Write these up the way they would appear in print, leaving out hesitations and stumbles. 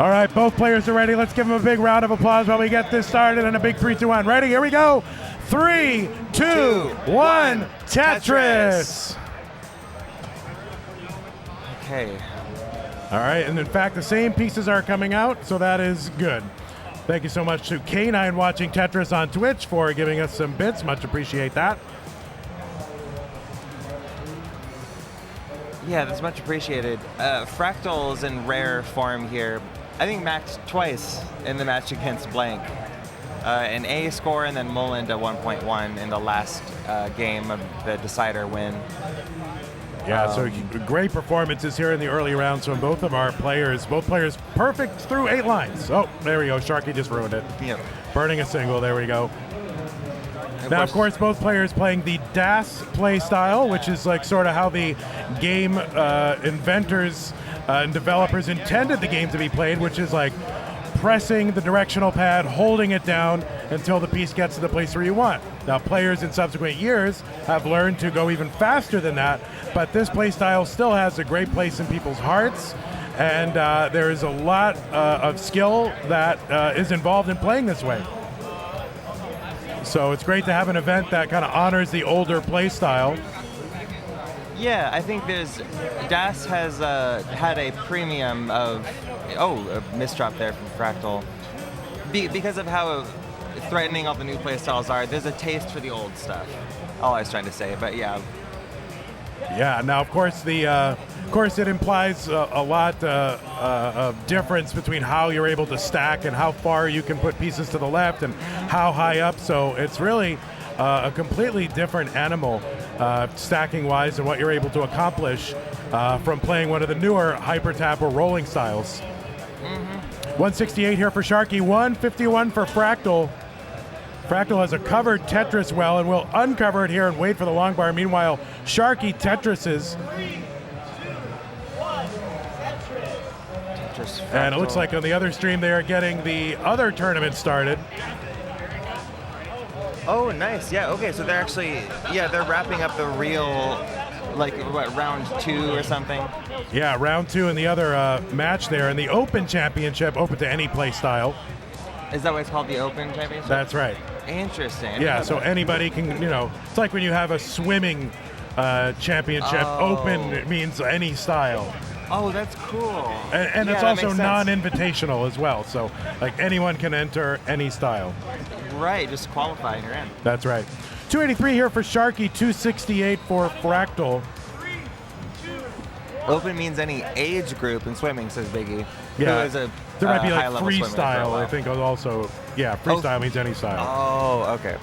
All right, both players are ready. Let's give them a big round of applause while we get this started in a big 3, 2, 1. Ready? Here we go. 3, 2, 1, Tetris. Okay. All right, and in fact, the same pieces are coming out, so that is good. Thank you so much to K9 watching Tetris on Twitch for giving us some bits. Much appreciate that. Yeah, that's much appreciated. Fractal is in rare form here. I think maxed twice in the match against Blank. An A score and then Mullen to 1.1 in the last game of the decider win. Yeah, so great performances here in the early rounds from both of our players. Both players perfect through 8 lines. Oh, there we go. Sharky just ruined it. Yep. Burning a single. There we go. Now, of course, both players playing the DAS play style, which is like sort of how the game inventors and developers intended the game to be played, which is like pressing the directional pad, holding it down until the piece gets to the place where you want. Now, players in subsequent years have learned to go even faster than that, but this play style still has a great place in people's hearts, and there is a lot of skill that is involved in playing this way. So it's great to have an event that kind of honors the older play style. Yeah, I think DAS has had a premium of, a misdrop there from Fractal. Because of how threatening all the new play styles are, there's a taste for the old stuff. All I was trying to say, but yeah. Yeah, now of course it implies a lot of difference between how you're able to stack and how far you can put pieces to the left and how high up. So it's really a completely different animal stacking wise and what you're able to accomplish from playing one of the newer hyper tap or rolling styles. 168 here for Sharky, 151 for Fractal. Fractal has a covered Tetris well and will uncover it here and wait for the long bar. Meanwhile, Sharky Tetrises. And it looks like on the other stream they are getting the other tournament started. Oh, nice. Yeah, okay, so they're actually, they're wrapping up the real, like, what, round 2 or something? Yeah, round 2 in the other match there. In the Open Championship, open to any play style. Is that what it's called, the Open Championship? That's right. Interesting. Yeah, so anybody can, it's like when you have a swimming championship. Oh. Open means any style. Oh, that's cool. And it's also non-invitational as well, so like anyone can enter any style. Right, just qualify and you're in. That's right. 283 here for Sharky, 268 for Fractal. Open means any age group in swimming, says Biggie. Yeah, there might be like freestyle, I think also. Yeah, freestyle means any style. Oh, okay.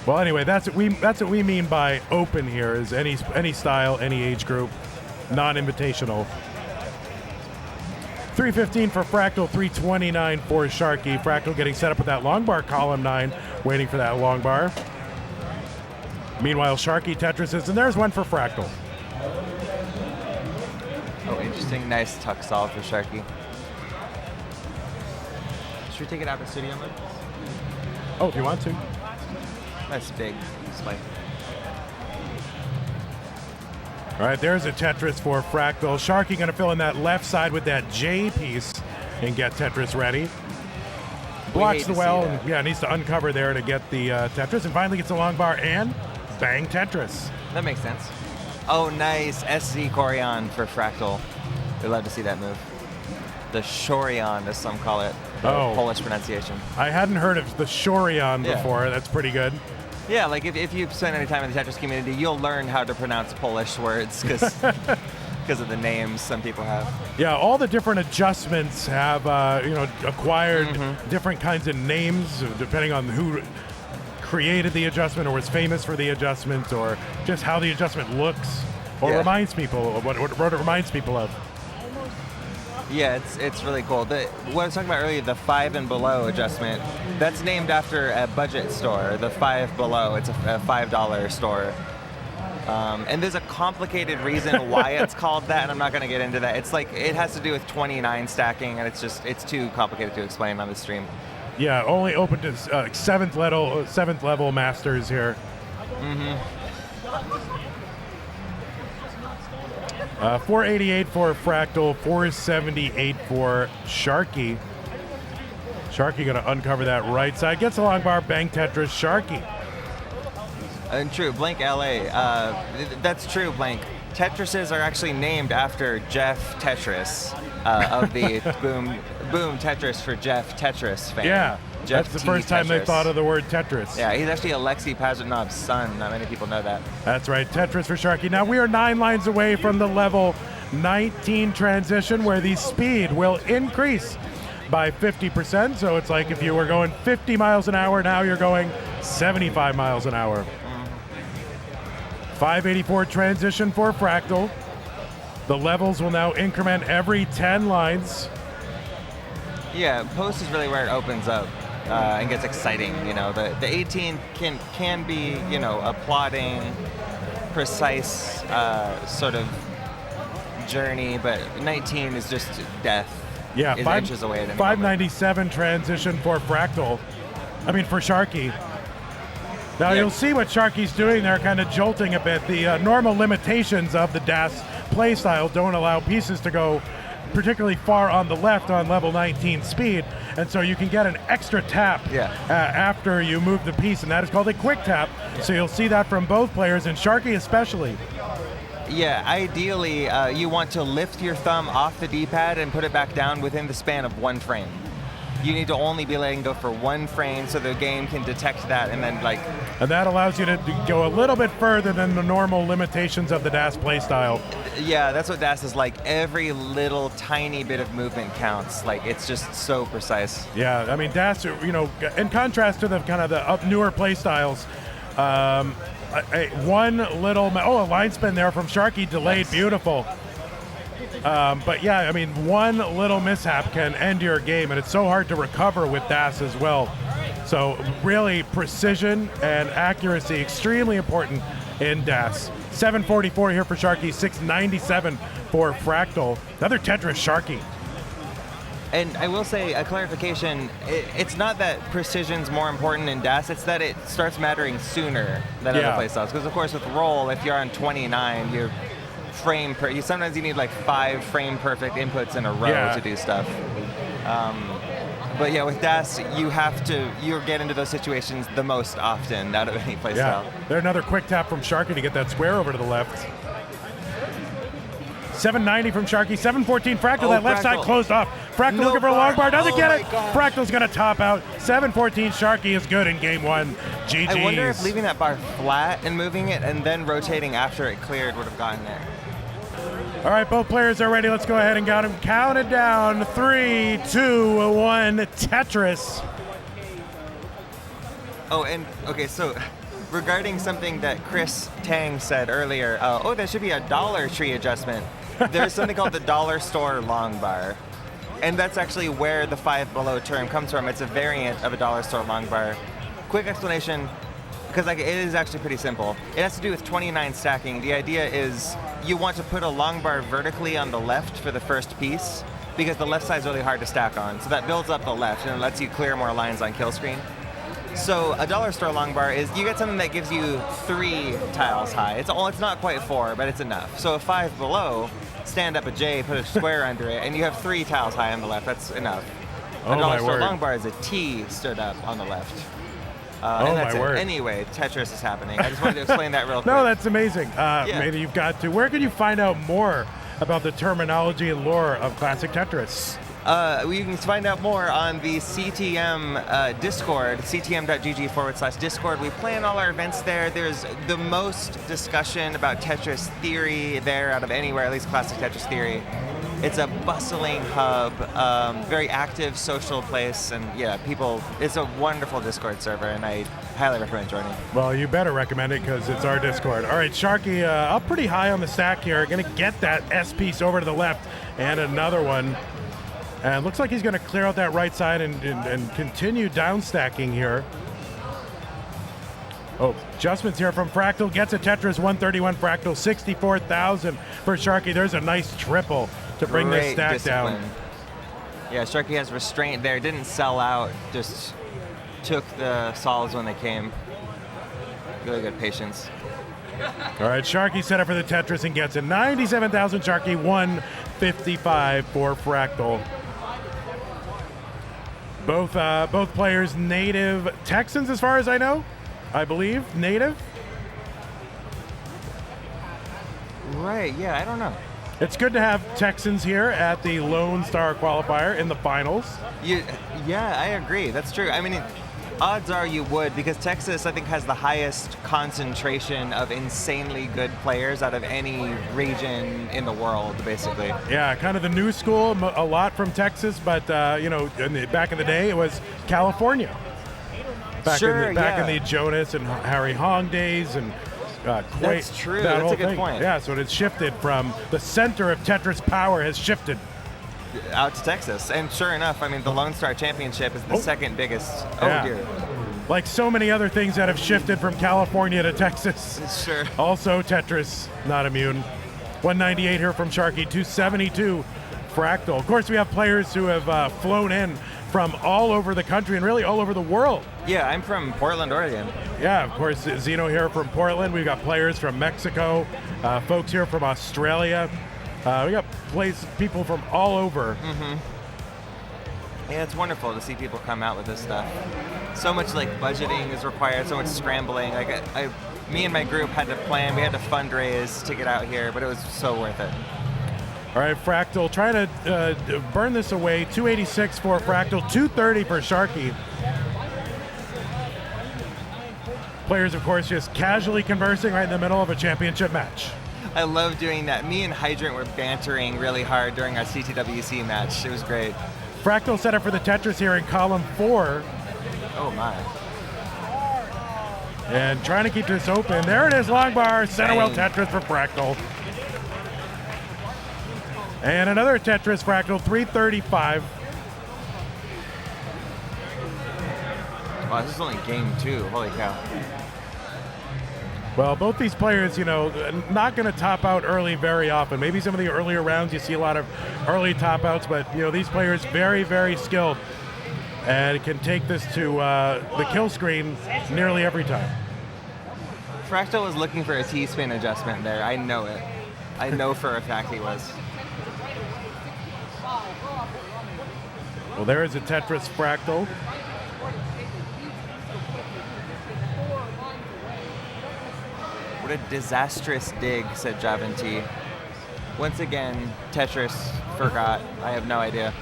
Well, anyway, that's what we mean by open here, is any style, any age group, non-invitational. 315 for Fractal, 329 for Sharky. Fractal getting set up with that long bar, column 9, waiting for that long bar. Meanwhile, Sharky Tetrises, and there's one for Fractal. Oh, interesting. Nice tuck solve for Sharky. Should we take it out of studio mode? Oh, if you want to. Nice big display. All right, there's a Tetris for Fractal. Sharky going to fill in that left side with that J piece and get Tetris ready. Blocks the well, and needs to uncover there to get the Tetris, and finally gets a long bar and bang Tetris. That makes sense. Oh, nice. SZ Corion for Fractal. We'd love to see that move. The Shorion, as some call it. Polish pronunciation. I hadn't heard of the Shorion before. That's pretty good. Yeah, like if you spend any time in the Tetris community, you'll learn how to pronounce Polish words because of the names some people have. Yeah, all the different adjustments have acquired different kinds of names depending on who created the adjustment or was famous for the adjustment or just how the adjustment looks or reminds people of what it reminds people of. Yeah, it's really cool. What I was talking about earlier, the 5 and below adjustment, that's named after a budget store, the 5 below. It's a $5 store. And there's a complicated reason why it's called that, and I'm not going to get into that. It's like, it has to do with 29 stacking, and it's too complicated to explain on the stream. Yeah, only open to 7th level masters here. 488 for Fractal, 478 for Sharky. Sharky going to uncover that right side. Gets a long bar, bang Tetris, Sharky. And true, Blank LA. That's true, Blank. Tetrises are actually named after Jeff Tetris of the Boom Tetris for Jeff Tetris fame. Yeah, Jeff that's the T. first time they Tetris. thought of the word Tetris. Yeah, he's actually Alexei Pajitnov's son. Not many people know that. That's right, Tetris for Sharky. Now we are 9 lines away from the level 19 transition where the speed will increase by 50%. So it's like if you were going 50 miles an hour, now you're going 75 miles an hour. 584 transition for Fractal. The levels will now increment every 10 lines. Yeah, post is really where it opens up and gets exciting. You know, the 18 can be, you know, a plodding, precise sort of journey, but 19 is just death. Yeah, is inches away at any 597 transition for Fractal. I mean, for Sharky. Now Yeah. you'll see what Sharky's doing there, kind of jolting a bit. The normal limitations of the DAS playstyle don't allow pieces to go particularly far on the left on level 19 speed, and so you can get an extra tap after you move the piece, and that is called a quick tap. So you'll see that from both players, and Sharky especially. Yeah, ideally you want to lift your thumb off the D-pad and put it back down within the span of 1 frame. You need to only be letting go for 1 frame so the game can detect that and then like... And that allows you to go a little bit further than the normal limitations of the DAS playstyle. Yeah, that's what DAS is like. Every little tiny bit of movement counts. Like, it's just so precise. Yeah, I mean, DAS, you know, in contrast to the kind of the newer playstyles, one little, a line spin there from Sharky, delayed, Yes. Beautiful. But yeah, I mean, one little mishap can end your game, and it's so hard to recover with DAS as well. So really, precision and accuracy, extremely important in DAS. 744 here for Sharky, 697 for Fractal. Another Tetris Sharky. And I will say, a clarification, it's not that precision's more important in DAS, it's that it starts mattering sooner than other playstyles. Because of course with roll, if you're on 29, you're sometimes you need like 5 frame perfect inputs in a row to do stuff. But yeah, with DAS, you get into those situations the most often out of any playstyle. Yeah, there's another quick tap from Sharky to get that square over to the left. 790 from Sharky, 714 Fractal, that left side closed off. Fractal looking for a long bar, doesn't get it. Gosh. Fractal's gonna top out. 714 Sharky is good in game 1. GG's. I wonder if leaving that bar flat and moving it and then rotating after it cleared would have gotten there. All right, both players are ready. Let's go ahead and count it down. 3, 2, 1, Tetris. Oh, and okay, so regarding something that Chris Tang said earlier, there should be a Dollar Tree adjustment. There's something called the Dollar Store Long Bar. And that's actually where the 5 below term comes from. It's a variant of a Dollar Store Long Bar. Quick explanation, because it is actually pretty simple. It has to do with 29 stacking. The idea is you want to put a long bar vertically on the left for the first piece, because the left side is really hard to stack on. So that builds up the left and it lets you clear more lines on kill screen. So a Dollar Store long bar is you get something that gives you 3 tiles high. It's not quite 4, but it's enough. So a 5 below, stand up a J, put a square under it, and you have 3 tiles high on the left. That's enough. A Dollar Store long bar is a T stood up on the left. And that's it. Anyway, Tetris is happening. I just wanted to explain that real quick. No, that's amazing. Maybe you've got to. Where can you find out more about the terminology and lore of classic Tetris? You can find out more on the CTM Discord, ctm.gg/Discord. We plan all our events there. There's the most discussion about Tetris theory there out of anywhere, at least classic Tetris theory. It's a bustling hub, very active social place, and it's a wonderful Discord server, and I highly recommend joining. Well, you better recommend it because it's our Discord. All right, Sharky up pretty high on the stack here. Going to get that S piece over to the left, and another one. And looks like he's going to clear out that right side and continue down stacking here. Oh, adjustments here from Fractal. Gets a Tetris 131 Fractal, 64,000 for Sharky. There's a nice triple to bring this stack discipline down. Yeah, Sharky has restraint there. Didn't sell out. Just took the solves when they came. Really good patience. All right, Sharky set up for the Tetris and gets it. 97,000 Sharky, 155 for Fractal. Both players native Texans, as far as I know. I believe native. Right? Yeah, I don't know. It's good to have Texans here at the Lone Star qualifier in the finals. Yeah, I agree. That's true. I mean, odds are you would, because Texas, I think, has the highest concentration of insanely good players out of any region in the world, basically. Yeah, kind of the new school, a lot from Texas, but back in the day, it was California. Back in the Jonas and Harry Hong days, and that's true. That's a good point. Yeah, so it has shifted from the center of Tetris power has shifted out to Texas, and sure enough, I mean, the Lone Star Championship is the second biggest. Dear. Like so many other things that have shifted from California to Texas. Sure. Also, Tetris not immune. 198 here from Sharky, 272 Fractal. Of course, we have players who have flown in from all over the country and really all over the world. Yeah, I'm from Portland, Oregon. Yeah, of course, Xeno here from Portland. We've got players from Mexico, folks here from Australia. We got people from all over. Mm-hmm. Yeah, it's wonderful to see people come out with this stuff. So much like budgeting is required, so much scrambling. Like me and my group had to plan, we had to fundraise to get out here, but it was so worth it. All right, Fractal trying to burn this away. 286 for Fractal, 230 for Sharky. Players, of course, just casually conversing right in the middle of a championship match. I love doing that. Me and Hydrant were bantering really hard during our CTWC match. It was great. Fractal set up for the Tetris here in column 4. Oh my. And trying to keep this open. There it is, long bar, center well Tetris for Fractal. And another Tetris Fractal, 335. Wow, this is only game 2. Holy cow. Well, both these players, not going to top out early very often. Maybe some of the earlier rounds you see a lot of early top outs, but these players very, very skilled and can take this to the kill screen nearly every time. Fractal was looking for a T-spin adjustment there. I know it. I know for a fact he was. Well, there is a Tetris Fractal. What a disastrous dig, said Javin T. Once again, Tetris forgot. I have no idea.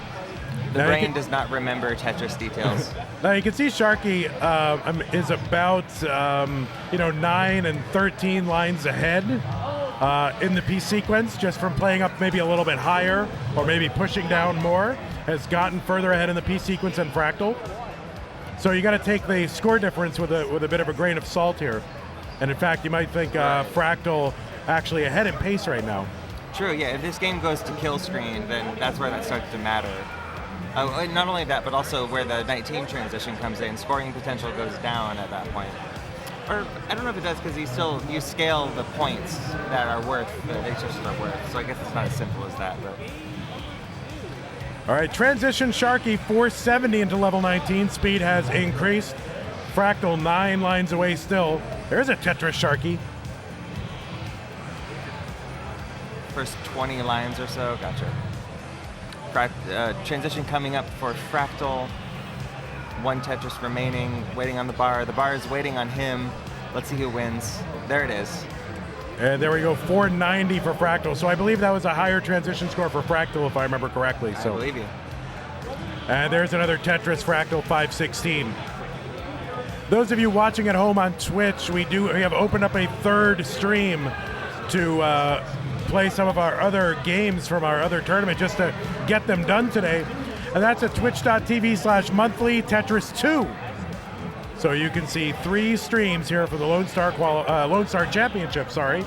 The brain does not remember Tetris details. Now you can see Sharky is about 9 and 13 lines ahead in the piece sequence, just from playing up maybe a little bit higher or maybe pushing down more. Has gotten further ahead in the piece sequence than Fractal. So you got to take the score difference with a bit of a grain of salt here. And in fact, you might think Fractal actually ahead in pace right now. True, yeah. If this game goes to kill screen, then that's where that starts to matter. Not only that, but also where the night team transition comes in. Scoring potential goes down at that point. Or I don't know if it does, because you scale the points that are worth, that HSs are worth. So I guess it's not as simple as that. But. All right, transition Sharky 470 into level 19. Speed has increased. Fractal 9 lines away still. There's a Tetris Sharky. First 20 lines or so, gotcha. Transition coming up for Fractal. 1 Tetris remaining, waiting on the bar. The bar is waiting on him. Let's see who wins. There it is. And there we go, 490 for Fractal. So I believe that was a higher transition score for Fractal, if I remember correctly. I believe you. And there's another Tetris Fractal 516. Those of you watching at home on Twitch, we have opened up a third stream to play some of our other games from our other tournament just to get them done today. And that's at twitch.tv/monthly Tetris 2. So you can see 3 streams here for the Lone Star Championship, sorry.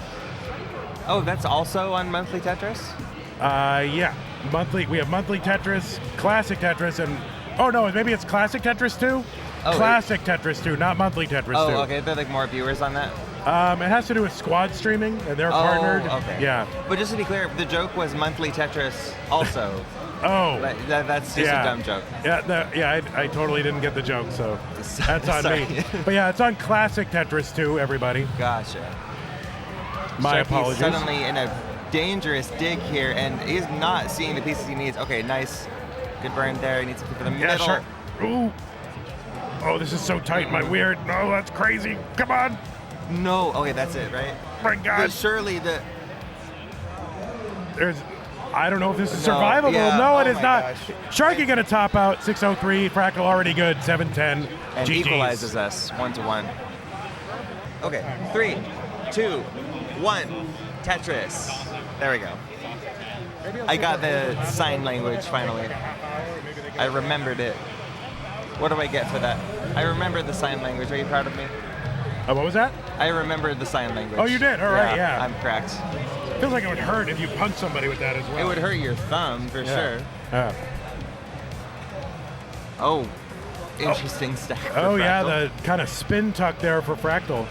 Oh, that's also on Monthly Tetris? Yeah. Monthly. We have Monthly Tetris, Classic Tetris, and... Oh, no, maybe it's Classic Tetris 2? Oh, Classic Tetris 2, not Monthly Tetris 2. Oh, okay. There are like more viewers on that? It has to do with squad streaming, and they're partnered. Okay. Yeah. But just to be clear, the joke was Monthly Tetris also. Oh. That's just a dumb joke. Yeah, I totally didn't get the joke, so that's on me. But yeah, it's on Classic Tetris 2, everybody. Gotcha. My Sharky's apologies. suddenly in a dangerous dig here, and he's not seeing the pieces he needs. Okay, nice. Good burn there. He needs something for the Yeah, middle. sure. Ooh. Oh, this is so tight, my weird. No, that's crazy. Come on. No. Okay, that's it, right? My God. But surely the... There's, I don't know if this is No, survivable. yeah, No, it oh is my not. gosh. Sharky gonna top out 603. Fractal already good 710. And GG's. equalizes us 1-1. Okay, 3, 2, 1. Tetris. There we go. I got the sign language finally. I remembered it. What do I get for that? I remembered the sign language. Are you proud of me? What was that? I remembered the sign language. Oh, you did? All right, yeah. I'm correct. Feels like it would hurt if you punch somebody with that as well. It would hurt your thumb for sure. Yeah. Oh, interesting stack. for Oh, yeah, Fractal. the kind of spin tuck there for Fractal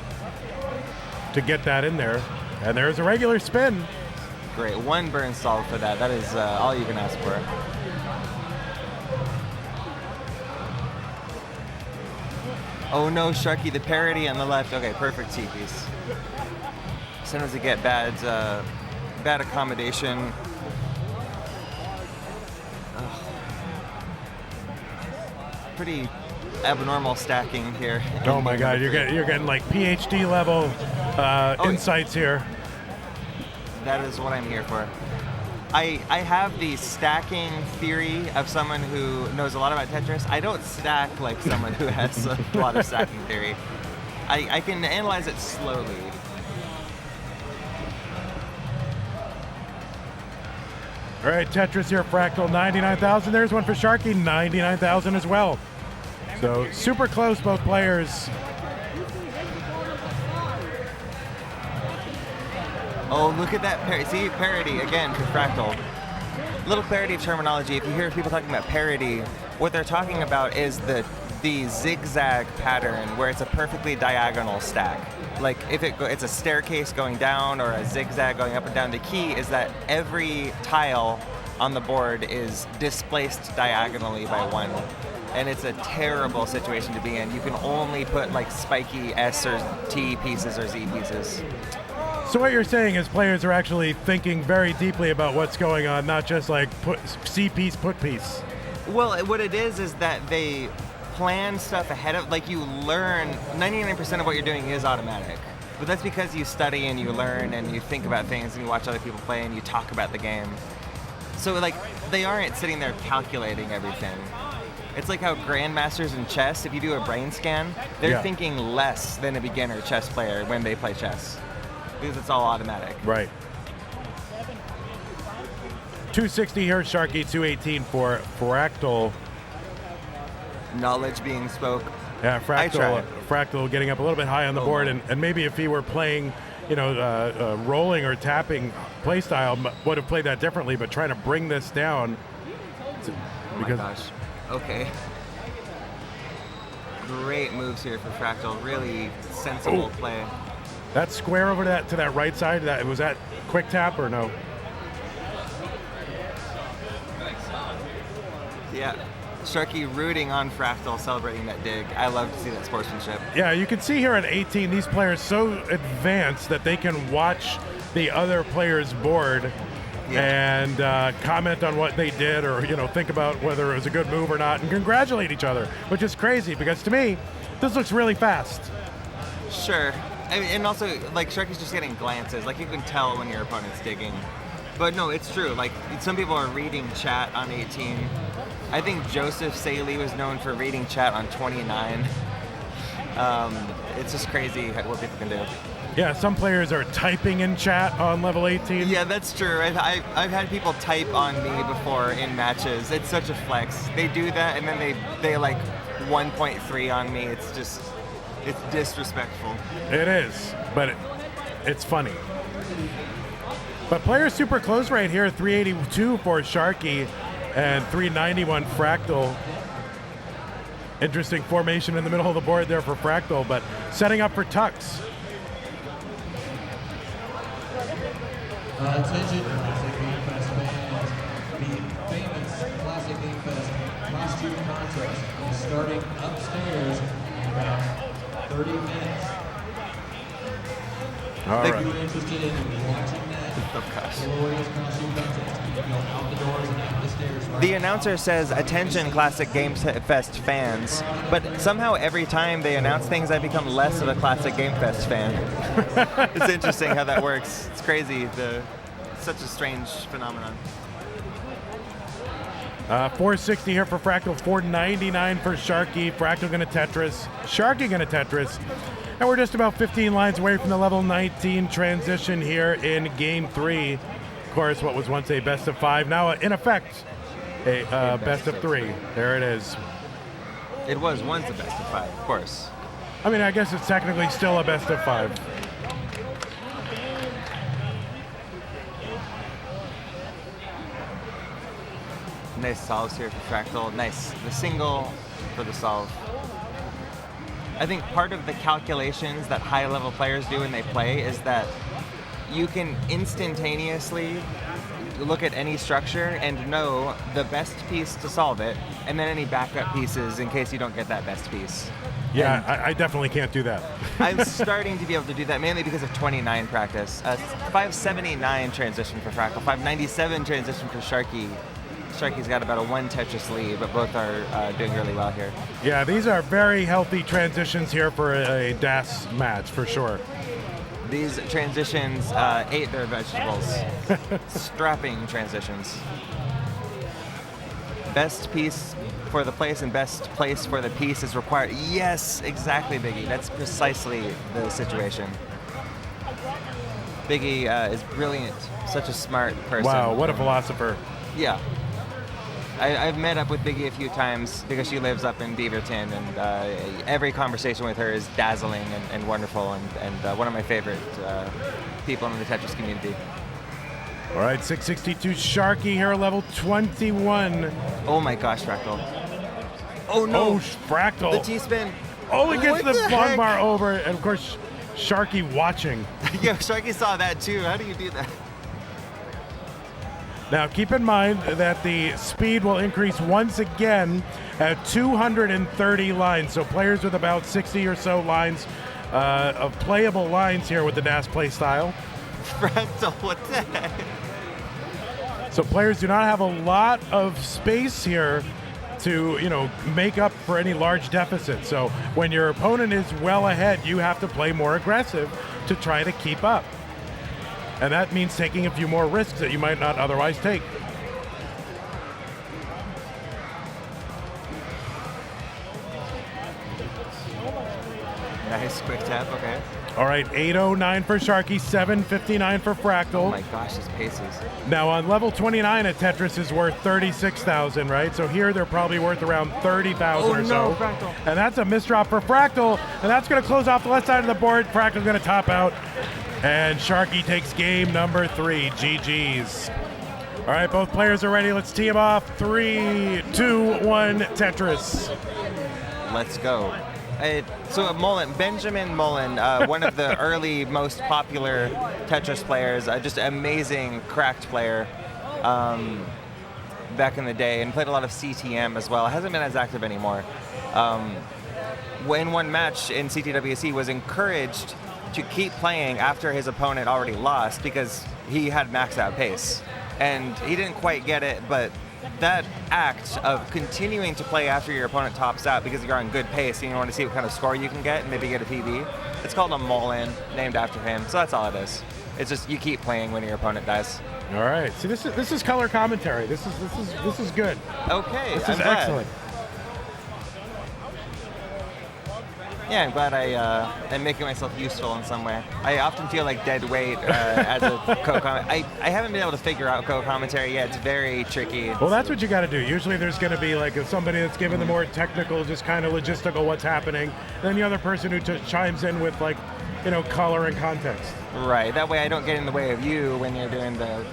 to get that in there. And there's a regular spin. Great. One burn solved for that. That is all you can ask for. Oh no, Sharky, the parody on the left. Okay, perfect T-piece. Sometimes you get bad accommodation. Ugh. Pretty abnormal stacking here. Oh my God, you're getting like PhD level insights here. That is what I'm here for. I have the stacking theory of someone who knows a lot about Tetris. I don't stack like someone who has a lot of stacking theory. I can analyze it slowly. All right, Tetris here, Fractal, 99,000. There's one for Sharky, 99,000 as well. So super close, both players. Oh, look at that parody. See, parody again for Fractal. Little parody terminology. If you hear people talking about parody, what they're talking about is the zigzag pattern where it's a perfectly diagonal stack. Like if it's a staircase going down or a zigzag going up and down, the key is that every tile on the board is displaced diagonally by one. And it's a terrible situation to be in. You can only put like spiky S or T pieces or Z pieces. So what you're saying is players are actually thinking very deeply about what's going on, not just like put C piece, put piece. Well, what it is that they plan stuff ahead of, like you learn, 99% of what you're doing is automatic. But that's because you study and you learn and you think about things and you watch other people play and you talk about the game. So like, they aren't sitting there calculating everything. It's like how grandmasters in chess, if you do a brain scan, they're thinking less than a beginner chess player when they play chess. Because it's all automatic. Right. 260 here, Sharky, 218 for Fractal. Knowledge being spoke. Yeah, Fractal getting up a little bit high on the board, and maybe if he were playing, rolling or tapping play style, would have played that differently, but trying to bring this down. Because, oh my gosh. Okay. Great moves here for Fractal. Really sensible play. That square over to that right side, was that quick tap or no? Yeah. Sharky rooting on Fractal, celebrating that dig. I love to see that sportsmanship. Yeah, you can see here at 18, these players so advanced that they can watch the other player's board and comment on what they did, or think about whether it was a good move or not, and congratulate each other, which is crazy because to me, this looks really fast. Sure. I mean, and also, like, Sharky's just getting glances. Like, you can tell when your opponent's digging. But no, it's true. Like, some people are reading chat on 18. I think Joseph Saley was known for reading chat on 29. It's just crazy what people can do. Yeah, some players are typing in chat on level 18. Yeah, that's true. I've had people type on me before in matches. It's such a flex. They do that, and then they like 1.3 on me. It's disrespectful. It is, but it's funny. But players super close right here, 382 for Sharky and 391 Fractal. Interesting formation in the middle of the board there for Fractal, but setting up for tucks. Attention, Classic Game Fest fans. The famous Classic Game Fest costume contest is starting upstairs in about 30 minutes. All If right. you're interested in watching that, Oh gosh. glorious costume contest, you can go out the doors and out the stairs. Right The announcer says, "Attention, Classic Game Fest fans," but somehow every time they announce things, I become less of a Classic Game Fest fan. It's interesting how that works. It's crazy. Such a strange phenomenon. 460 here for Fractal, 499 for Sharky. Fractal gonna Tetris, Sharky gonna Tetris. And we're just about 15 lines away from the level 19 transition here in game 3. Of course, what was once a best of 5, now in effect, a best of 3. There it is. It was once a best of 5, of course. I mean, I guess it's technically still a best of 5. Nice solves here for Fractal. Nice. The single for the solve. I think part of the calculations that high-level players do when they play is that you can instantaneously look at any structure and know the best piece to solve it, and then any backup pieces in case you don't get that best piece. Yeah, I definitely can't do that. I'm starting to be able to do that mainly because of 29 practice. 579 transition for Fractal, 597 transition for Sharky. Sharky's got about a 1 Tetris lead, but both are doing really well here. Yeah, these are very healthy transitions here for a DAS match, for sure. These transitions ate their vegetables. Strapping transitions. Best piece for the place and best place for the piece is required. Yes, exactly, Biggie. That's precisely the situation. Biggie is brilliant. Such a smart person. Wow, what a philosopher. Yeah. I've met up with Biggie a few times because she lives up in Beaverton, and every conversation with her is dazzling and wonderful, and one of my favorite people in the Tetris community. All right, 662 Sharky here, level 21. Oh my gosh, Fractal. Oh no! Oh, Fractal. The T-spin. Oh, he gets What the long heck? bar over, and of course, Sharky watching. Yeah, Sharky saw that too. How do you do that? Now, keep in mind that the speed will increase once again at 230 lines. So players with about 60 or so lines of playable lines here with the DAS play style. Fractal, what the heck? So players do not have a lot of space here to, make up for any large deficit. So when your opponent is well ahead, you have to play more aggressive to try to keep up. And that means taking a few more risks that you might not otherwise take. Nice quick tap, okay. All right, 809 for Sharky, 759 for Fractal. Oh my gosh, his paces. Now on level 29 at Tetris is worth 36,000, right? So here they're probably worth around 30,000 or so. Fractal. And that's a misdrop for Fractal, and that's going to close off the left side of the board. Fractal's going to top out, and Sharky takes game number 3. GG's. All right, both players are ready. Let's tee them off. 3, 2, 1, Tetris. Let's go. So Benjamin Mullen, one of the early, most popular Tetris players, just amazing, cracked player back in the day, and played a lot of CTM as well. Hasn't been as active anymore. In one match in CTWC, was encouraged to keep playing after his opponent already lost because he had maxed out pace. And he didn't quite get it, but that act of continuing to play after your opponent tops out because you're on good pace and you want to see what kind of score you can get and maybe get a PB, it's called a Mullen, named after him. So that's all it is. It's just you keep playing when your opponent dies. All right. See, this is color commentary. This is good. Okay, This I'm is glad. excellent. Yeah, I'm glad I'm making myself useful in some way. I often feel like dead weight as a co-comment. I haven't been able to figure out co-commentary yet. It's very tricky. Well, that's what you got to do. Usually there's going to be like somebody that's giving the more technical, just kind of logistical what's happening. Then the other person who chimes in with like, color and context. Right. That way I don't get in the way of you when you're doing the,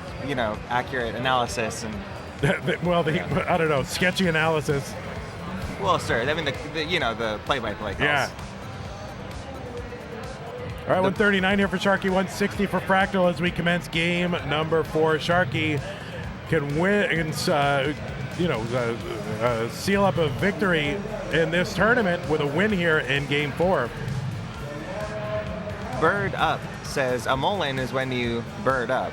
accurate analysis and. I don't know, sketchy analysis. Well, sir. I mean, the play-by-play calls. Yeah. All right, 139 here for Sharky, 160 for Fractal as we commence game number 4. Sharky can win, seal up a victory in this tournament with a win here in game 4. Bird up. says a mullen is when you bird up.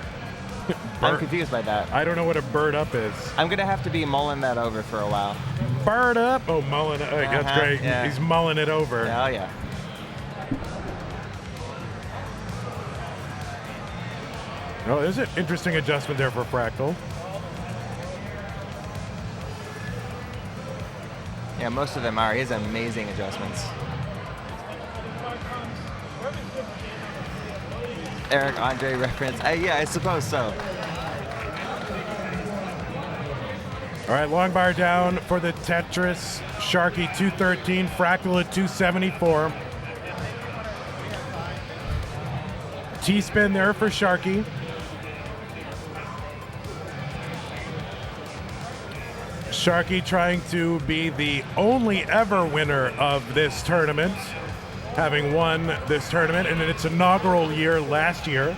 I'm confused by that. I don't know what a bird up is. I'm gonna have to be mulling that over for a while. Bird up? Oh, mulling. That's great. Yeah. He's mulling it over. Oh yeah. Oh, there's an interesting adjustment there for Fractal. Yeah, most of them are. He has amazing adjustments. Eric Andre reference. Yeah, I suppose so. All right, long bar down for the Tetris. Sharky 213, Fractal at 274. T-spin there for Sharky. Sharky trying to be the only ever winner of this tournament, having won this tournament in its inaugural year last year.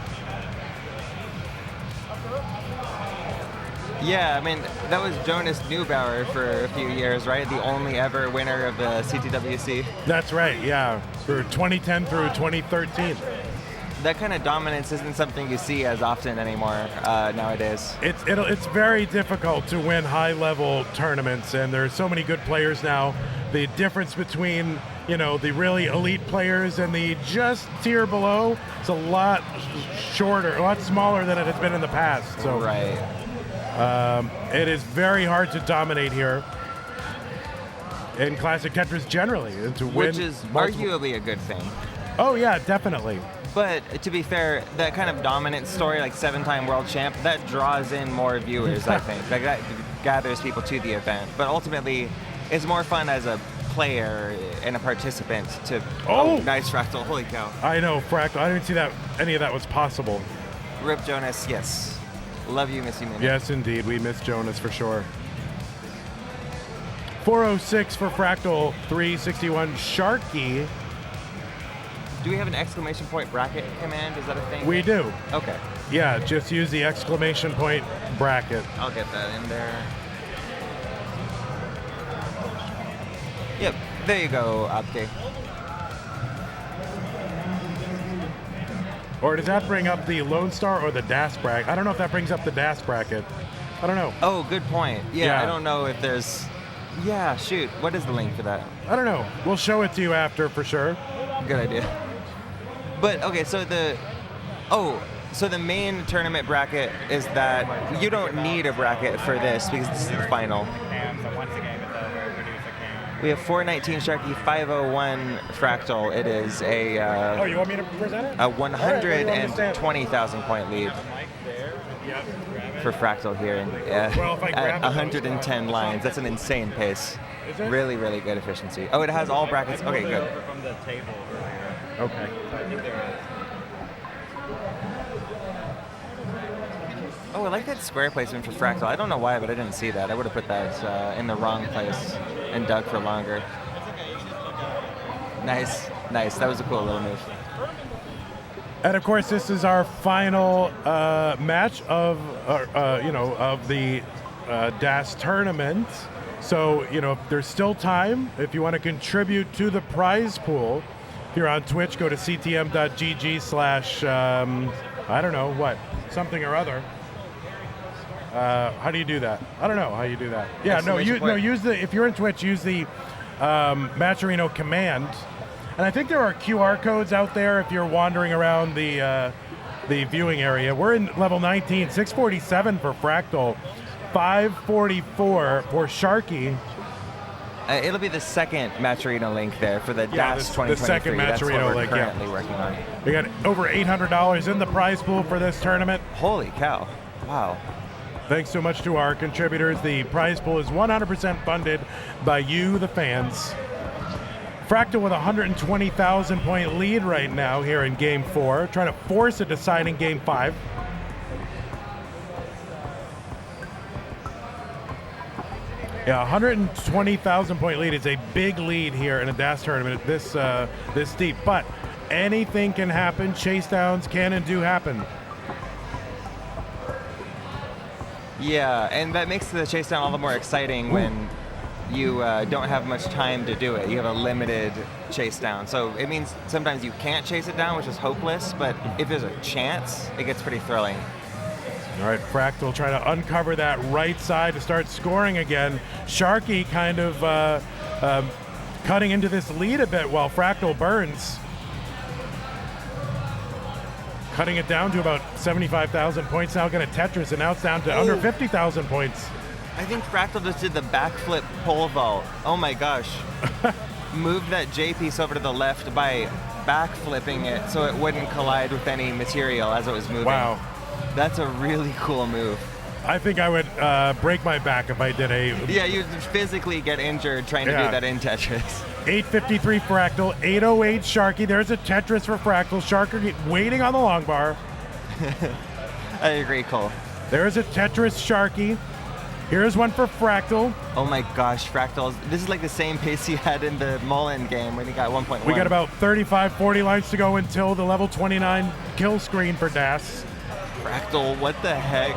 Yeah, I mean, that was Jonas Neubauer for a few years, right? The only ever winner of the CTWC. That's right, yeah, for 2010 through 2013. That kind of dominance isn't something you see as often anymore nowadays. It's very difficult to win high-level tournaments, and there's so many good players now. The difference between, you know, the really elite players and the just tier below is a lot shorter, a lot smaller than it has been in the past. So right. It is very hard to dominate here in classic Tetris generally, and to win. Which is multiple. arguably a good thing. Oh yeah, definitely. But to be fair, that kind of dominant story, like 7-time world champ, that draws in more viewers, I think. Like that gathers people to the event. But ultimately, it's more fun as a player and a participant to. Oh, nice Fractal! Holy cow! I know Fractal. I didn't see that any of that was possible. Rip Jonas, yes. Love you, miss you, man. Yes, indeed. We miss Jonas for sure. 406 for Fractal, 361 Sharky. Do we have an exclamation point bracket command? Is that a thing? We do. Okay. Yeah, just use the exclamation point bracket. I'll get that in there. Yep, there you go, Abke. Or does that bring up the Lone Star or the DAS bracket? I don't know if that brings up the DAS bracket. I don't know. Oh, good point. Yeah, Yeah. I don't know if there's... Yeah, shoot. What is the link for that? I don't know. We'll show it to you after for sure. Good idea. But, okay, so the... Oh, so the main tournament bracket is that you don't need a bracket for this because this is the final. We have 419 Sharky, 501 Fractal. It is a... you want me to present it? A 120,000 point lead for Fractal here. Well, if I grab at 110 lines. That's an insane pace. Really, really good efficiency. Oh, it has all brackets. Okay, good. From the table earlier. Okay. Oh, I like that square placement for Fractal. I don't know why, but I didn't see that. I would have put that in the wrong place and dug for longer. Nice, nice. That was a cool little move. And of course, this is our final match of the DAS tournament. So, there's still time. If you want to contribute to the prize pool, if you're on Twitch, go to ctm.gg/ I don't know what, something or other. How do you do that? I don't know how you do that. Yeah, use the, if you're in Twitch, use the Matcherino command. And I think there are QR codes out there if you're wandering around the viewing area. We're in level 19, 647 for Fractal, 544 for Sharky. It'll be the second Matcherino link there for the DAS 2023. The second Matcherino link, currently working on. We got over $800 in the prize pool for this tournament. Holy cow. Wow. Thanks so much to our contributors. The prize pool is 100% funded by you, the fans. Fractal with a 120,000 point lead right now here in Game 4, trying to force a deciding Game 5. Yeah, 120,000 point lead is a big lead here in a DAS tournament this deep, but anything can happen. Chasedowns can and do happen. Yeah, and that makes the Chasedown all the more exciting when you don't have much time to do it. You have a limited chase down. So it means sometimes you can't chase it down, which is hopeless, but if there's a chance, it gets pretty thrilling. All right, Fractal trying to uncover that right side to start scoring again. Sharky kind of cutting into this lead a bit while Fractal burns. Cutting it down to about 75,000 points now, going to Tetris, and now it's down to under 50,000 points. I think Fractal just did the backflip pole vault. Oh my gosh. Moved that J piece over to the left by backflipping it so it wouldn't collide with any material as it was moving. Wow. That's a really cool move. I think I would break my back if I did a... Yeah, you'd physically get injured trying to do that in Tetris. 853 Fractal, 808 Sharky. There's a Tetris for Fractal. Sharky waiting on the long bar. I agree, Cole. There's a Tetris Sharky. Here's one for Fractal. Oh my gosh, Fractals. This is like the same pace he had in the Mullen game when he got 1.1. We got about 35, 40 lines to go until the level 29 kill screen for Das. Fractal, what the heck?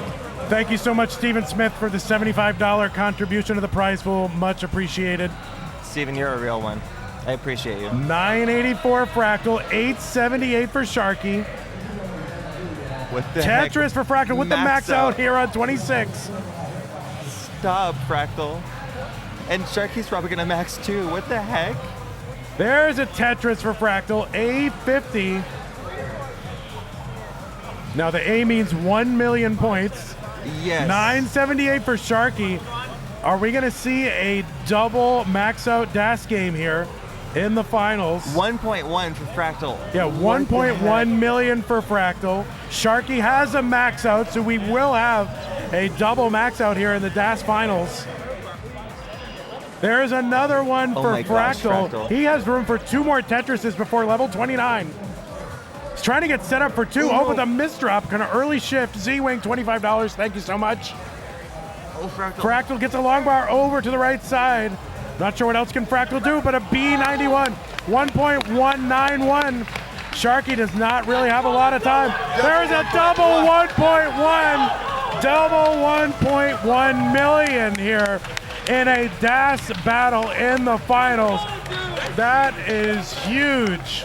Thank you so much, Stephen Smith, for the $75 contribution to the prize pool. Much appreciated. Steven, you're a real one. I appreciate you. 984 Fractal, 878 for Sharky. What the Tetris heck? for Fractal with the max out here on 26. Stop, Fractal. And Sharky's probably gonna max too. What the heck? There's a Tetris for Fractal, A50. Now the A means 1 million points. Yes. 978 for Sharky. Are we gonna see a double max out Das game here in the finals? 1.1 for Fractal. Yeah, 1.1 million for Fractal. Sharky has a max out, so we will have a double max out here in the Das finals. There's another one for my gosh, Fractal. Fractal. He has room for 2 more Tetrises before level 29. He's trying to get set up for 2. Oh, with a misdrop, kind of early shift. Z-Wing, $25. Thank you so much. Oh, Fractal. Fractal gets a long bar over to the right side. Not sure what else can Fractal do, but a B91, 1.191. Sharky does not really have a lot of time. There's a double 1.1, double 1.1 million here in a Das battle in the finals. That is huge.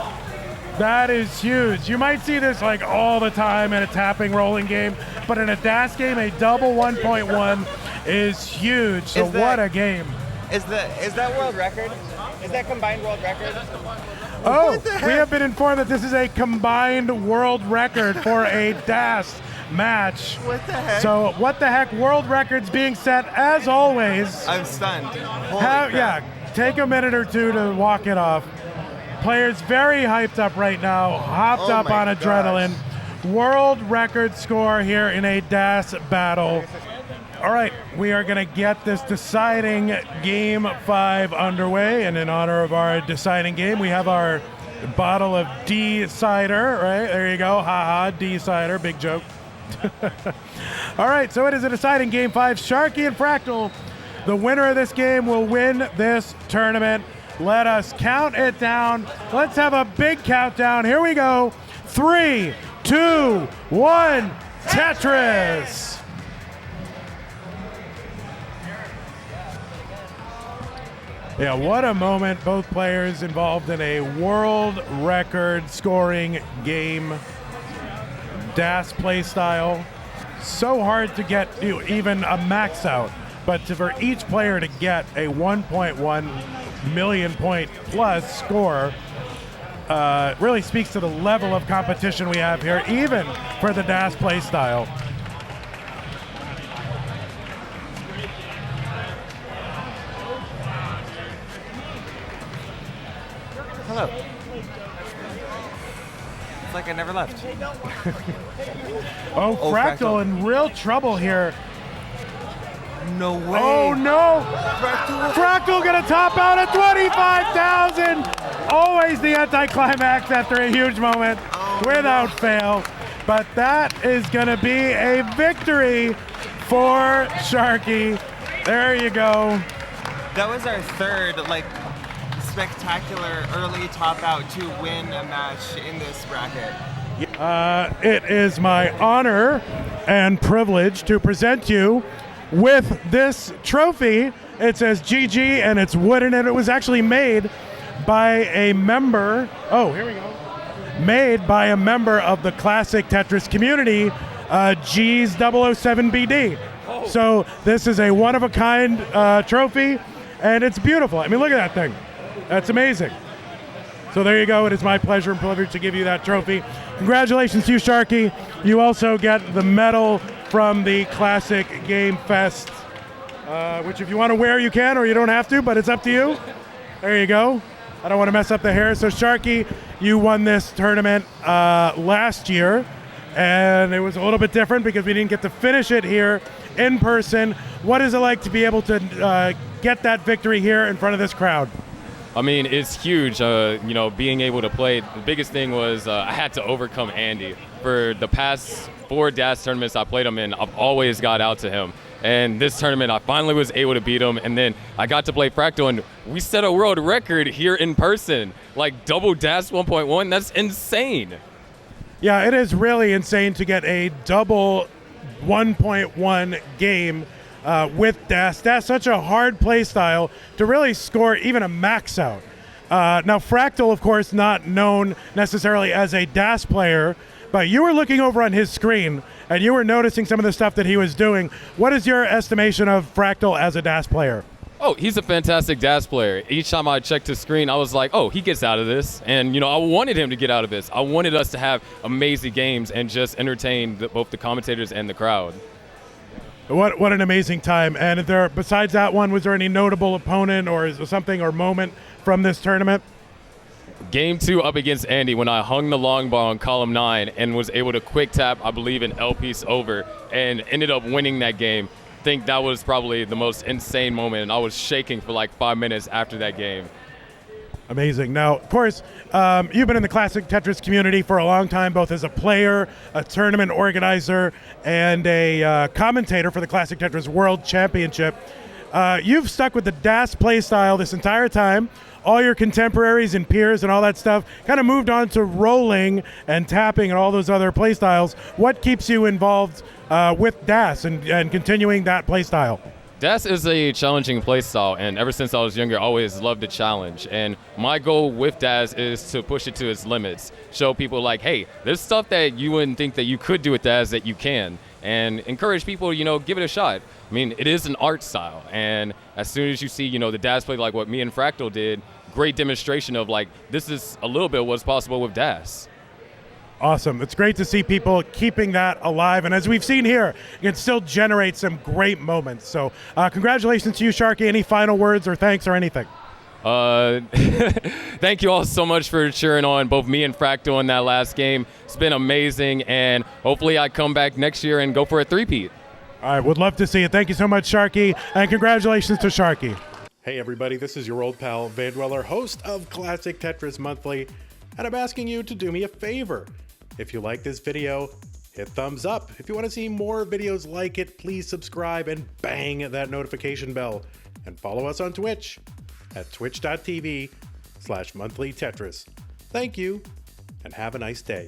That is huge. You might see this like all the time in a tapping rolling game, but in a Das game, a double 1.1 is huge. So what a game. Is that world record? Is that combined world record? Oh, we have been informed that this is a combined world record for a Das match. What the heck? So what the heck, world records being set as always. I'm stunned. Holy crap. Yeah, take a minute or two to walk it off. Players very hyped up right now, hopped up on adrenaline. World record score here in a Das battle. All right, we are going to get this deciding game 5 underway, and in honor of our deciding game, we have our bottle of D cider, right? There you go, haha, D cider, big joke. All right, so it is a deciding game 5, Sharky and Fractal. The winner of this game will win this tournament. Let us count it down. Let's have a big countdown. Here we go. 3, 2, 1, Tetris. Yeah, what a moment. Both players involved in a world record scoring game. Das play style. So hard to get even a max out, but for each player to get a 1.1 million point plus score really speaks to the level of competition we have here, even for the Das play style. Hello. It's like I never left. Oh, Fractal in real trouble here. No way. Oh no! Fractal gonna top out at 25,000. Always the anticlimax after a huge moment, without fail. But that is gonna be a victory for Sharky. There you go. That was our third, spectacular early top out to win a match in this bracket. It is my honor and privilege to present you with this trophy It says GG, and it's wooden, and it was actually made by a member. Oh, here we go. Made by a member of the classic Tetris community, G's 007BD. So this is a one-of-a-kind trophy, and it's beautiful. I mean, look at that thing. That's amazing. So there you go. It is my pleasure and privilege to give you that trophy. Congratulations to you, Sharky. You also get the medal from the Classic Game Fest, which if you want to wear, you can, or you don't have to, but it's up to you. There you go. I don't want to mess up the hair. So Sharky, you won this tournament last year, and it was a little bit different because we didn't get to finish it here in person. What is it like to be able to get that victory here in front of this crowd? I mean, it's huge, being able to play. The biggest thing was I had to overcome Andy. For the past 4 DAS tournaments I played him in, I've always got out to him. And this tournament, I finally was able to beat him. And then I got to play Fractal, and we set a world record here in person. Like double DAS 1.1, that's insane. Yeah, it is really insane to get a double 1.1 game with DAS. That's such a hard play style to really score even a max out. Now, Fractal, of course, not known necessarily as a DAS player, but you were looking over on his screen and you were noticing some of the stuff that he was doing. What is your estimation of Fractal as a DAS player? Oh, he's a fantastic DAS player. Each time I checked his screen, I was like, oh, he gets out of this. And, I wanted him to get out of this. I wanted us to have amazing games and just entertain both the commentators and the crowd. What an amazing time. And besides that one, was there any notable opponent or something or moment from this tournament? Game 2 up against Andy when I hung the long ball on column 9 and was able to quick tap, I believe, an L piece over and ended up winning that game. I think that was probably the most insane moment, and I was shaking for like 5 minutes after that game. Amazing. Now, of course, you've been in the classic Tetris community for a long time, both as a player, a tournament organizer, and a commentator for the Classic Tetris World Championship. You've stuck with the DAS play style this entire time. All your contemporaries and peers and all that stuff kind of moved on to rolling and tapping and all those other play styles. What keeps you involved with DAS and continuing that play style? DAS is a challenging play style, and ever since I was younger, I always loved a challenge. And my goal with DAS is to push it to its limits. Show people like, hey, there's stuff that you wouldn't think that you could do with DAS that you can. And encourage people, give it a shot. I mean, it is an art style. And as soon as you see, the DAS play like what me and Fractal did, great demonstration of like, this is a little bit what's possible with DAS. Awesome. It's great to see people keeping that alive. And as we've seen here, it can still generate some great moments. So congratulations to you, Sharky. Any final words or thanks or anything? Thank you all so much for cheering on both me and Fractal in that last game. It's been amazing, and hopefully I come back next year and go for a three-peat. All right, would love to see it. Thank you so much, Sharky, and congratulations to Sharky. Hey everybody, this is your old pal Vandweller, host of Classic Tetris Monthly, and I'm asking you to do me a favor. If you like this video, hit thumbs up. If you want to see more videos like it, please subscribe and bang that notification bell. And follow us on Twitch at twitch.tv/monthlytetris. Thank you, and have a nice day.